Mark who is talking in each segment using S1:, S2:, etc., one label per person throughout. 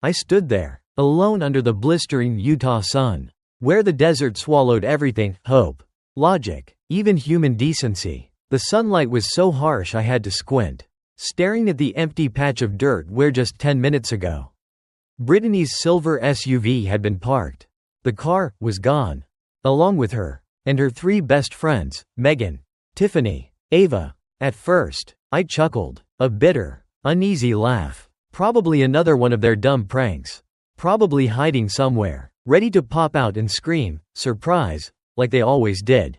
S1: I stood there, alone under the blistering Utah sun, where the desert swallowed everything: hope, logic, even human decency. The sunlight was so harsh I had to squint, staring at the empty patch of dirt where just 10 minutes ago Brittany's silver SUV had been parked. The car was gone, along with her, and her 3 best friends, Megan, Tiffany, Ava. At first, I chuckled, a bitter, uneasy laugh. Probably another one of their dumb pranks. Probably hiding somewhere, ready to pop out and scream, surprise, like they always did.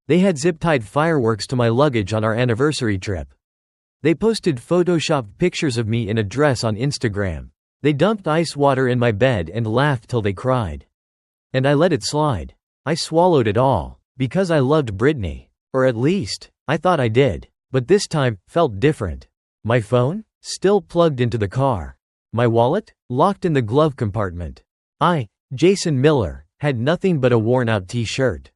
S1: They had zip-tied fireworks to my luggage on our anniversary trip. They posted photoshopped pictures of me in a dress on Instagram. They dumped ice water in my bed and laughed till they cried. And I let it slide. I swallowed it all, because I loved Brittany. Or at least, I thought I did. But this time, felt different. My phone? Still plugged into the car. My wallet? Locked in the glove compartment. I, Jason Miller, had nothing but a worn-out t-shirt,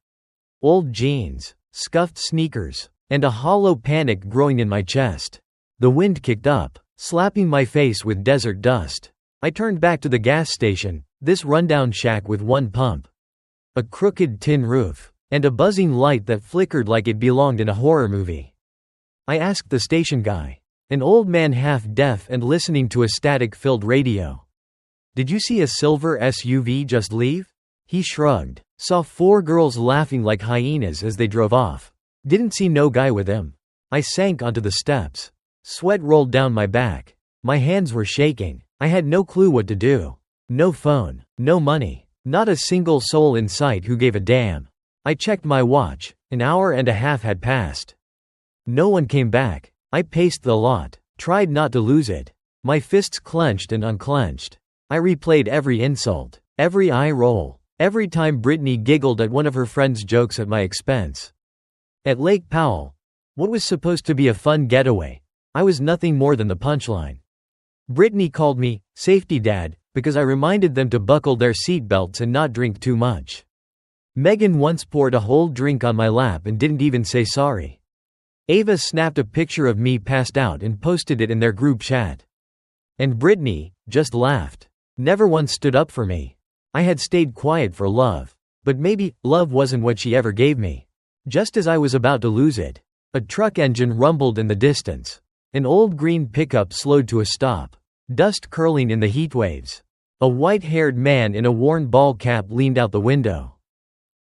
S1: old jeans, scuffed sneakers, and a hollow panic growing in my chest. The wind kicked up, slapping my face with desert dust. I turned back to the gas station, this rundown shack with one pump, a crooked tin roof, and a buzzing light that flickered like it belonged in a horror movie. I asked the station guy, an old man half-deaf and listening to a static-filled radio, "Did you see a silver SUV just leave?" He shrugged. Saw 4 girls laughing like hyenas as they drove off. Didn't see no guy with him. I sank onto the steps. Sweat rolled down my back. My hands were shaking. I had no clue what to do. No phone, no money, not a single soul in sight who gave a damn. I checked my watch. An hour and a half had passed. No one came back. I paced the lot, tried not to lose it. My fists clenched and unclenched. I replayed every insult, every eye roll, every time Brittany giggled at one of her friend's jokes at my expense. At Lake Powell, what was supposed to be a fun getaway, I was nothing more than the punchline. Brittany called me "safety dad" because I reminded them to buckle their seatbelts and not drink too much. Megan once poured a whole drink on my lap and didn't even say sorry. Ava snapped a picture of me passed out and posted it in their group chat. And Brittany just laughed. Never once stood up for me. I had stayed quiet for love. But maybe love wasn't what she ever gave me. Just as I was about to lose it, a truck engine rumbled in the distance. An old green pickup slowed to a stop, dust curling in the heat waves. A white-haired man in a worn ball cap leaned out the window.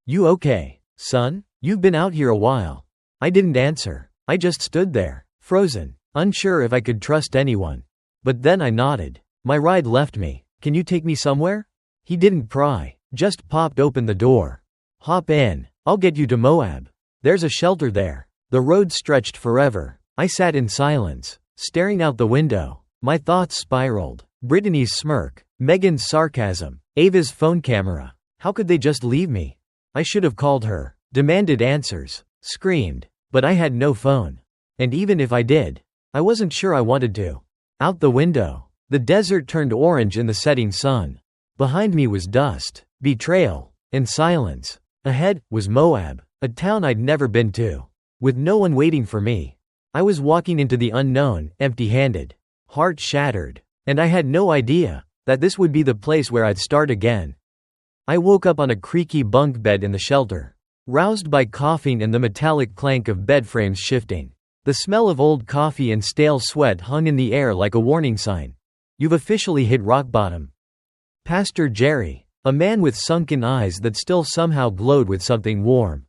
S1: "You okay, son? You've been out here a while." I didn't answer. I just stood there, frozen, unsure if I could trust anyone. But then I nodded. "My ride left me. Can you take me somewhere?" He didn't pry, just popped open the door. "Hop in. I'll get you to Moab. There's a shelter there." The road stretched forever. I sat in silence, staring out the window. My thoughts spiraled. Brittany's smirk, Megan's sarcasm, Ava's phone camera. How could they just leave me? I should have called her, demanded answers, screamed. But I had no phone. And even if I did, I wasn't sure I wanted to. Out the window, the desert turned orange in the setting sun. Behind me was dust, betrayal, and silence. Ahead was Moab, a town I'd never been to. With no one waiting for me. I was walking into the unknown, empty-handed, heart shattered, and I had no idea that this would be the place where I'd start again. I woke up on a creaky bunk bed in the shelter, roused by coughing and the metallic clank of bed frames shifting. The smell of old coffee and stale sweat hung in the air like a warning sign. "You've officially hit rock bottom." Pastor Jerry, a man with sunken eyes that still somehow glowed with something warm,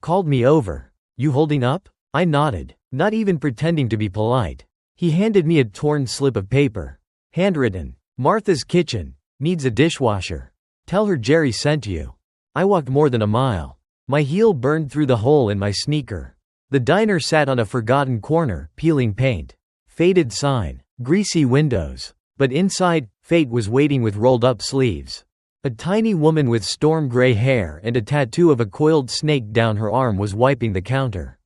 S1: called me over. "You holding up?" I nodded, not even pretending to be polite. He handed me a torn slip of paper. Handwritten, "Martha's kitchen, needs a dishwasher. Tell her Jerry sent you." I walked more than a mile. My heel burned through the hole in my sneaker. The diner sat on a forgotten corner, peeling paint. Faded sign, greasy windows. But inside, fate was waiting with rolled-up sleeves. A tiny woman with storm gray hair and a tattoo of a coiled snake down her arm was wiping the counter.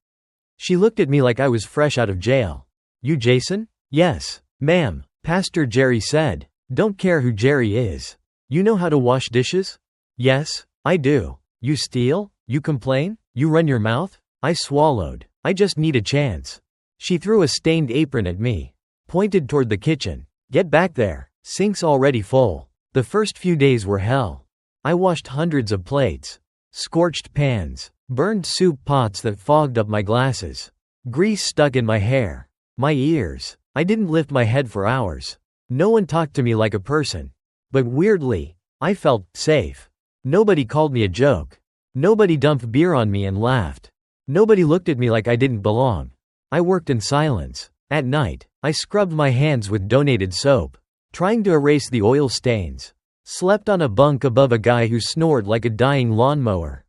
S1: She looked at me like I was fresh out of jail. "You Jason?" "Yes, ma'am," Pastor Jerry said. "Don't care who Jerry is. You know how to wash dishes?" "Yes, I do." "You steal? You complain? You run your mouth?" I swallowed. "I just need a chance." She threw a stained apron at me, pointed toward the kitchen. "Get back there. Sinks already full. The first few days were hell. I washed hundreds of plates. Scorched pans. Burned soup pots that fogged up my glasses. Grease stuck in my hair. My ears. I didn't lift my head for hours. No one talked to me like a person. But weirdly, I felt safe. Nobody called me a joke. Nobody dumped beer on me and laughed. Nobody looked at me like I didn't belong. I worked in silence. At night, I scrubbed my hands with donated soap, trying to erase the oil stains. Slept on a bunk above a guy who snored like a dying lawnmower.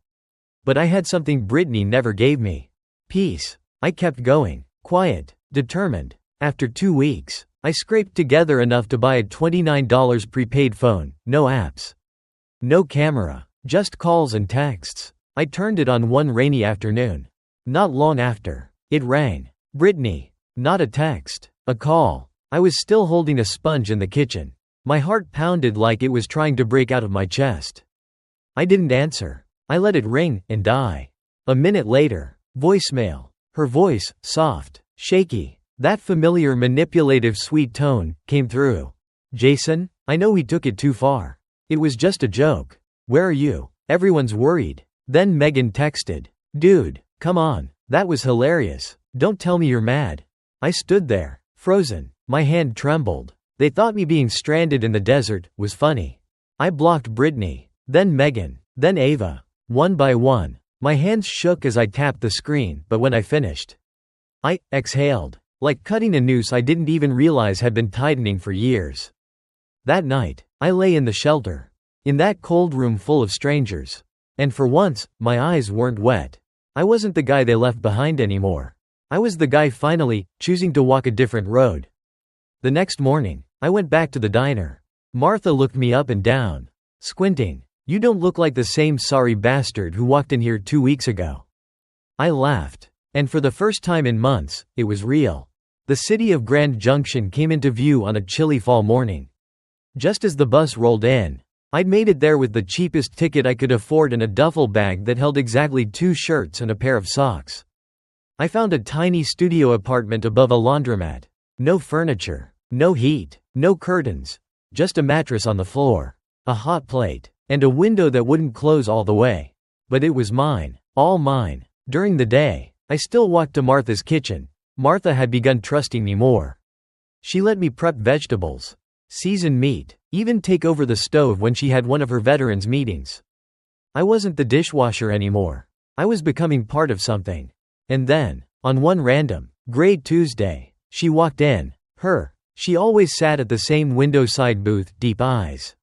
S1: But I had something Brittany never gave me. Peace. I kept going. Quiet. Determined. After 2 weeks, I scraped together enough to buy a $29 prepaid phone. No apps. No camera. Just calls and texts. I turned it on one rainy afternoon. Not long after, it rang. Brittany. Not a text. A call. I was still holding a sponge in the kitchen. My heart pounded like it was trying to break out of my chest. I didn't answer. I let it ring and die. A minute later, voicemail. Her voice, soft, shaky, that familiar manipulative sweet tone, came through. Jason, I know we took it too far. It was just a joke. Where are you? Everyone's worried. Then Megan texted. Dude, come on. That was hilarious. Don't tell me you're mad. I stood there, frozen. My hand trembled. They thought me being stranded in the desert was funny. I blocked Brittany, then Megan, then Ava. One by one. My hands shook as I tapped the screen, but when I finished, I exhaled. Like cutting a noose I didn't even realize had been tightening for years. That night, I lay in the shelter. In that cold room full of strangers. And for once, my eyes weren't wet. I wasn't the guy they left behind anymore. I was the guy finally, choosing to walk a different road. The next morning, I went back to the diner. Martha looked me up and down. Squinting. You don't look like the same sorry bastard who walked in here 2 weeks ago. I laughed. And for the first time in months, it was real. The city of Grand Junction came into view on a chilly fall morning. Just as the bus rolled in, I'd made it there with the cheapest ticket I could afford and a duffel bag that held exactly 2 shirts and a pair of socks. I found a tiny studio apartment above a laundromat. No furniture, no heat, no curtains, just a mattress on the floor, a hot plate, and a window that wouldn't close all the way. But it was mine, all mine. During the day, I still walked to Martha's kitchen. Martha had begun trusting me more. She let me prep vegetables, season meat, even take over the stove when she had one of her veterans meetings. I wasn't the dishwasher anymore. I was becoming part of something. And then, on one random, gray Tuesday, she walked in. She always sat at the same window side booth, deep eyes.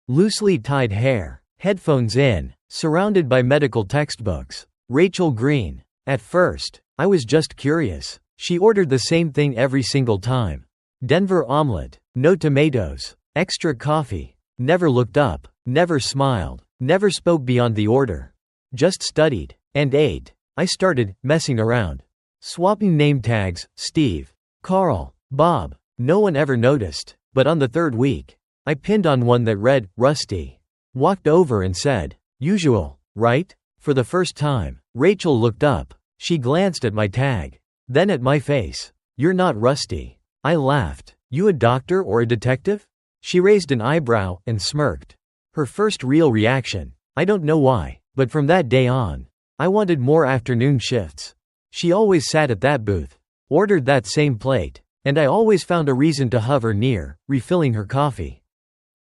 S1: Loosely tied hair, headphones in, surrounded by medical textbooks. Rachel Green. At first, I was just curious. She ordered the same thing every single time. Denver omelet, no tomatoes, extra coffee. Never looked up, never smiled, never spoke beyond the order. Just studied, and ate. I started messing around. Swapping name tags, Steve, Carl, Bob. No one ever noticed, but on the 3rd week, I pinned on one that read, Rusty. Walked over and said, usual, right? For the first time, Rachel looked up. She glanced at my tag. Then at my face. You're not Rusty. I laughed. You a doctor or a detective? She raised an eyebrow and smirked. Her first real reaction. I don't know why, but from that day on, I wanted more afternoon shifts. She always sat at that booth, ordered that same plate, and I always found a reason to hover near, refilling her coffee.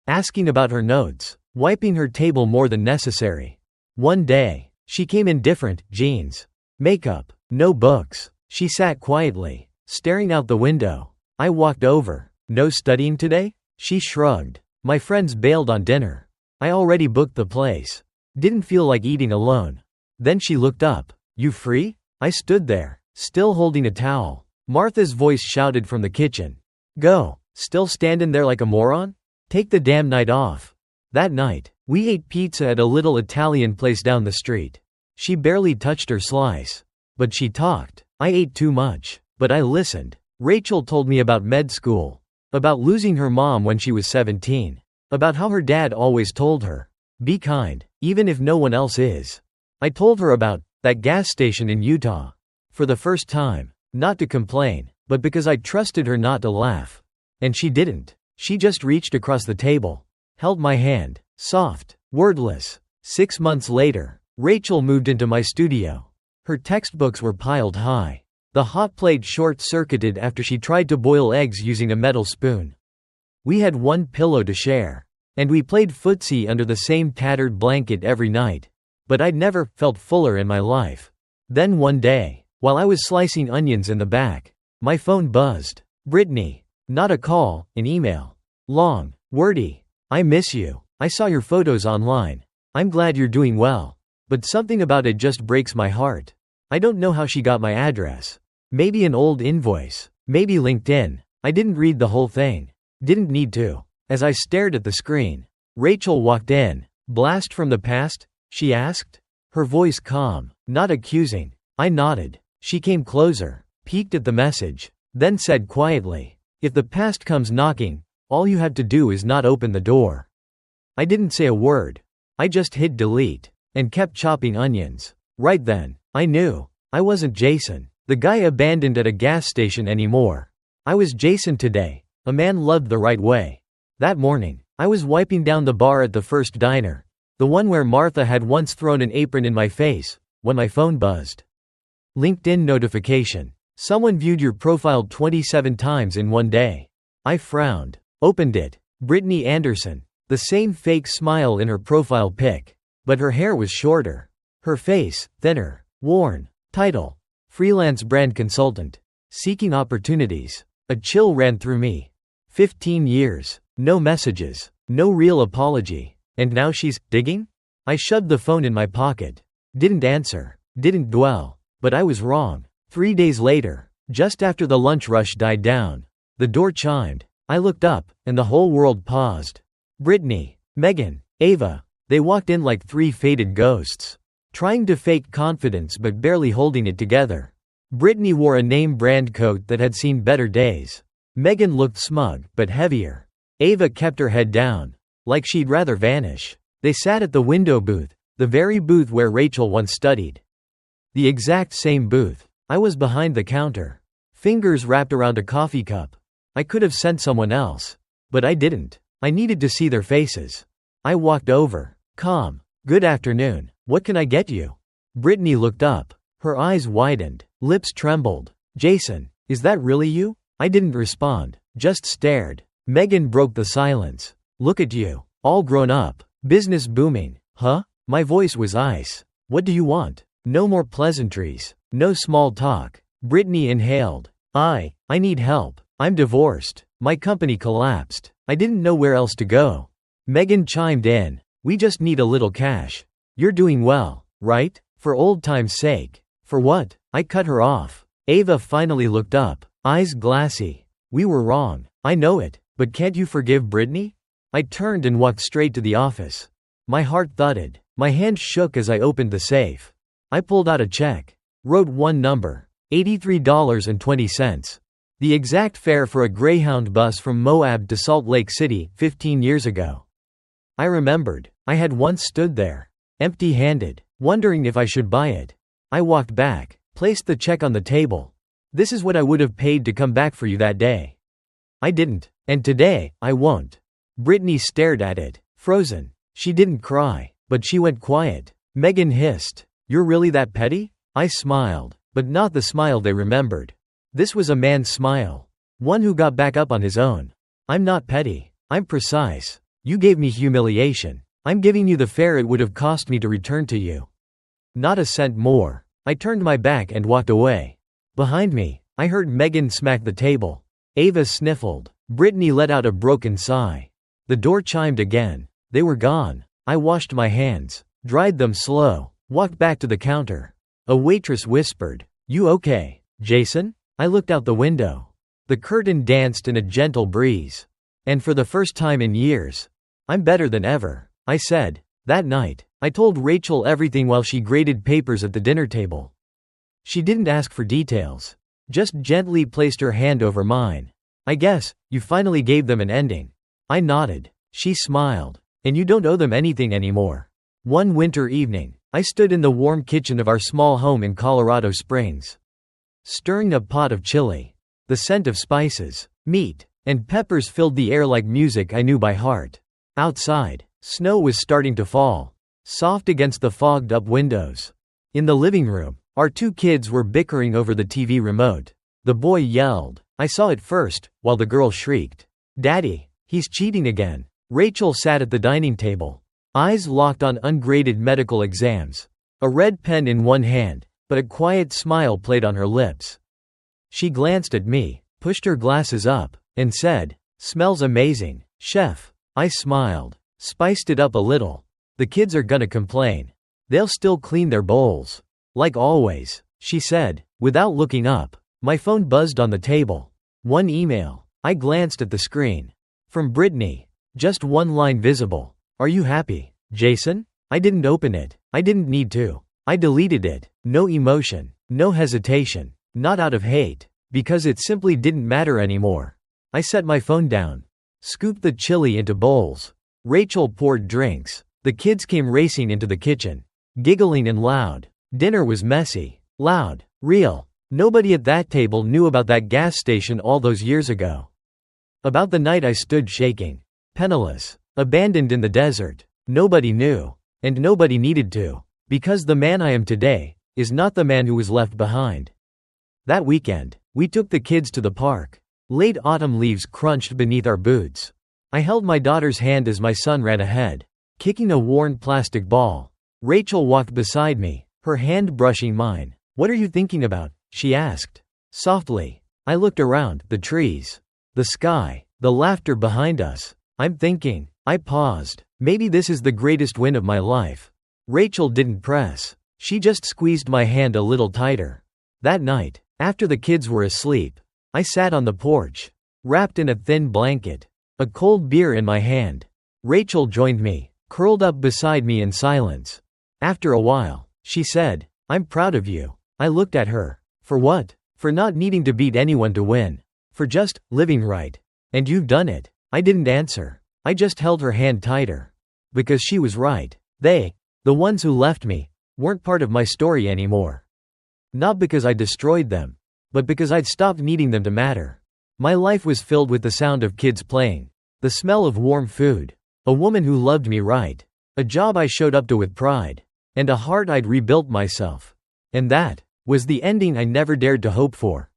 S1: Asking about her notes, wiping her table more than necessary. One day, she came in different, jeans, makeup, no books. She sat quietly, staring out the window. I walked over. No studying today? She shrugged. My friends bailed on dinner. I already booked the place. Didn't feel like eating alone. Then she looked up. You free? I stood there, still holding a towel. Martha's voice shouted from the kitchen. Go. Still standing there like a moron? Take the damn night off. That night, we ate pizza at a little Italian place down the street. She barely touched her slice. But she talked. I ate too much, but I listened. Rachel told me about med school. About losing her mom when she was 17. About how her dad always told her, be kind, even if no one else is. I told her about that gas station in Utah. For the first time, not to complain, but because I trusted her not to laugh. And she didn't. She just reached across the table, held my hand, soft, wordless. 6 months later, Rachel moved into my studio. Her textbooks were piled high. The hot plate short-circuited after she tried to boil eggs using a metal spoon. We had one pillow to share, and we played footsie under the same tattered blanket every night. But I'd never felt fuller in my life. Then one day, while I was slicing onions in the back, my phone buzzed. Brittany. Not a call, an email. Long, wordy. I miss you. I saw your photos online. I'm glad you're doing well. But something about it just breaks my heart. I don't know how she got my address. Maybe an old invoice. Maybe LinkedIn. I didn't read the whole thing. Didn't need to. As I stared at the screen, Rachel walked in. Blast from the past? She asked. Her voice calm, not accusing. I nodded. She came closer, peeked at the message, then said quietly, "If the past comes knocking, all you have to do is not open the door." I didn't say a word. I just hit delete, and kept chopping onions. Right then, I knew. I wasn't Jason, the guy abandoned at a gas station anymore. I was Jason today, a man loved the right way. That morning, I was wiping down the bar at the first diner, the one where Martha had once thrown an apron in my face, when my phone buzzed. LinkedIn notification. Someone viewed your profile 27 times in one day. I frowned. Opened it. Brittany Anderson. The same fake smile in her profile pic. But her hair was shorter. Her face, thinner. Worn. Title: Freelance Brand Consultant. Seeking opportunities. A chill ran through me. 15 years. No messages. No real apology. And now she's digging? I shoved the phone in my pocket. Didn't answer. Didn't dwell. But I was wrong. 3 days later, just after the lunch rush died down, the door chimed. I looked up, and the whole world paused. Brittany, Megan, Ava. They walked in like three faded ghosts, trying to fake confidence but barely holding it together. Brittany wore a name brand coat that had seen better days. Megan looked smug, but heavier. Ava kept her head down, like she'd rather vanish. They sat at the window booth, the very booth where Rachel once studied. The exact same booth. I was behind the counter, fingers wrapped around a coffee cup. I could have sent someone else, but I didn't. I needed to see their faces. I walked over, calm. Good afternoon. What can I get you? Brittany looked up. Her eyes widened, lips trembled. Jason, is that really you? I didn't respond, just stared. Megan broke the silence. Look at you, all grown up, business booming. Huh? My voice was ice. What do you want? No more pleasantries. No small talk. Brittany inhaled. I need help. I'm divorced. My company collapsed. I didn't know where else to go. Megan chimed in. We just need a little cash. You're doing well, right? For old time's sake. For what? I cut her off. Ava finally looked up, eyes glassy. We were wrong. I know it, but can't you forgive Brittany? I turned and walked straight to the office. My heart thudded. My hand shook as I opened the safe. I pulled out a check. Wrote one number. $83.20. The exact fare for a Greyhound bus from Moab to Salt Lake City, 15 years ago. I remembered. I had once stood there, empty-handed, wondering if I should buy it. I walked back, placed the check on the table. This is what I would have paid to come back for you that day. I didn't, and today, I won't. Brittany stared at it, frozen. She didn't cry, but she went quiet. Megan hissed, "You're really that petty?" I smiled, but not the smile they remembered. This was a man's smile. One who got back up on his own. I'm not petty. I'm precise. You gave me humiliation. I'm giving you the fare it would have cost me to return to you. Not a cent more. I turned my back and walked away. Behind me, I heard Megan smack the table. Ava sniffled. Brittany let out a broken sigh. The door chimed again. They were gone. I washed my hands, dried them slow, walked back to the counter. A waitress whispered, "You okay, Jason?" I looked out the window. The curtain danced in a gentle breeze. And for the first time in years, I'm better than ever, I said. That night, I told Rachel everything while she graded papers at the dinner table. She didn't ask for details, just gently placed her hand over mine. I guess, you finally gave them an ending. I nodded. She smiled. And you don't owe them anything anymore. One winter evening, I stood in the warm kitchen of our small home in Colorado Springs, stirring a pot of chili. The scent of spices, meat, and peppers filled the air like music I knew by heart. Outside, snow was starting to fall, soft against the fogged-up windows. In the living room, our two kids were bickering over the TV remote. The boy yelled, I saw it first, while the girl shrieked, "Daddy, he's cheating again." Rachel sat at the dining table, eyes locked on ungraded medical exams, a red pen in one hand, but a quiet smile played on her lips. She glanced at me, pushed her glasses up, and said, "Smells amazing, chef." I smiled, spiced it up a little. "The kids are gonna complain. They'll still clean their bowls." "Like always," she said, without looking up. My phone buzzed on the table. One email. I glanced at the screen. From Brittany. Just one line visible. "Are you happy, Jason?" I didn't open it. I didn't need to. I deleted it. No emotion. No hesitation. Not out of hate. Because it simply didn't matter anymore. I set my phone down. Scooped the chili into bowls. Rachel poured drinks. The kids came racing into the kitchen. Giggling and loud. Dinner was messy. Loud. Real. Nobody at that table knew about that gas station all those years ago. About the night I stood shaking. Penniless. Abandoned in the desert. Nobody knew. And nobody needed to. Because the man I am today is not the man who was left behind. That weekend, we took the kids to the park. Late autumn leaves crunched beneath our boots. I held my daughter's hand as my son ran ahead, kicking a worn plastic ball. Rachel walked beside me, her hand brushing mine. "What are you thinking about?" she asked. Softly. I looked around, the trees, the sky, the laughter behind us. "I'm thinking." I paused. "Maybe this is the greatest win of my life." Rachel didn't press. She just squeezed my hand a little tighter. That night, after the kids were asleep, I sat on the porch, wrapped in a thin blanket, a cold beer in my hand. Rachel joined me, curled up beside me in silence. After a while, she said, "I'm proud of you." I looked at her. "For what?" "For not needing to beat anyone to win. For just living right. And you've done it." I didn't answer. I just held her hand tighter. Because she was right. They, the ones who left me, weren't part of my story anymore. Not because I destroyed them, but because I'd stopped needing them to matter. My life was filled with the sound of kids playing, the smell of warm food, a woman who loved me right, a job I showed up to with pride, and a heart I'd rebuilt myself. And that was the ending I never dared to hope for.